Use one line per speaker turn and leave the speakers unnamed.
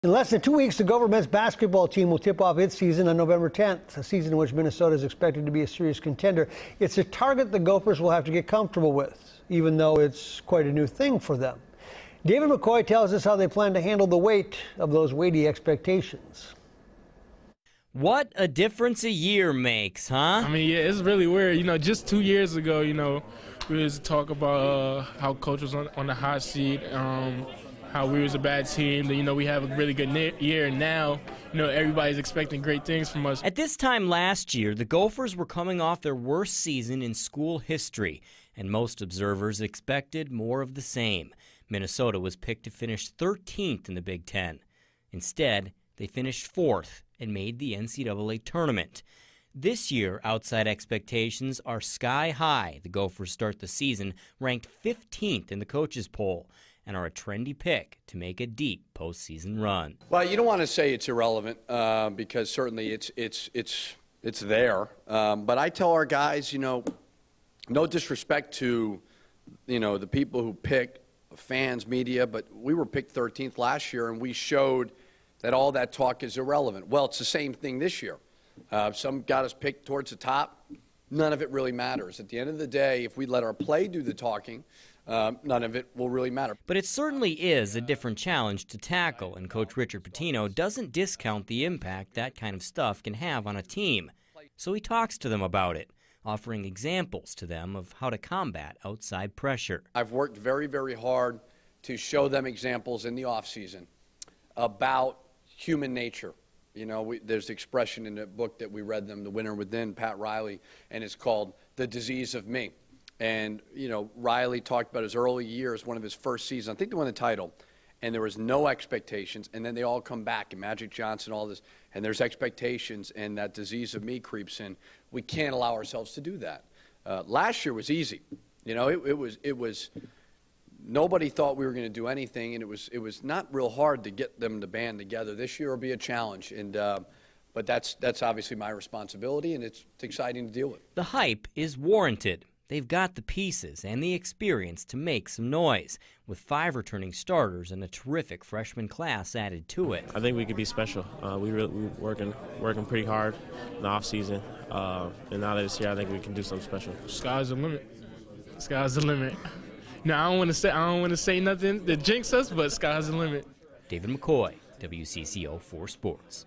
In less than 2 weeks, the Gopher men's basketball team will tip off its season on November 10th, a season in which Minnesota is expected to be a serious contender. It's a target the Gophers will have to get comfortable with, even though it's quite a new thing for them. David McCoy tells us how they plan to handle the weight of those weighty expectations.
What a difference a year makes, huh?
I mean, yeah, it's really weird. You know, just 2 years ago, we was talk about how coach was on the hot seat, how we was a bad team. That, we have a really good year. And now, everybody's expecting great things from us.
At this time last year, the Gophers were coming off their worst season in school history, and most observers expected more of the same. Minnesota was picked to finish 13th in the Big Ten. Instead, they finished 4th and made the NCAA tournament. This year, outside expectations are sky high. The Gophers start the season ranked 15th in the coaches' poll and are a trendy pick to make a deep postseason run.
Well, you don't want to say it's irrelevant because certainly it's there. But I tell our guys, no disrespect to, the people who pick, fans, media, but we were picked 13th last year, and we showed that all that talk is irrelevant. Well, it's the same thing this year. Some got us picked towards the top. None of it really matters. At the end of the day, if we let our play do the talking, none of it will really matter.
But it certainly is a different challenge to tackle, and Coach Richard Pitino doesn't discount the impact that kind of stuff can have on a team. So he talks to them about it, offering examples to them of how to combat outside pressure.
I've worked very, very hard to show them examples in the offseason about human nature. There's the expression in the book that we read them, The Winner Within, Pat Riley, and it's called The Disease of Me. And, Riley talked about his early years, one of his first seasons. I think they won the title, and there was no expectations. And then they all come back, and Magic Johnson, all this, and there's expectations, and that disease of me creeps in. We can't allow ourselves to do that. Last year was easy. It was nobody thought we were going to do anything, and it was not real hard to get them to band together. This year will be a challenge, and but that's obviously my responsibility, and it's exciting to deal with.
The hype is warranted. They've got the pieces and the experience to make some noise, with 5 returning starters and a terrific freshman class added to it.
I think we could be special. We're working pretty hard in the off season, and now that it's here, I think we can do something special.
Sky's the limit. Sky's the limit. Now I don't want to say nothing that jinx us, but sky's the limit.
David McCoy, WCCO 4 Sports.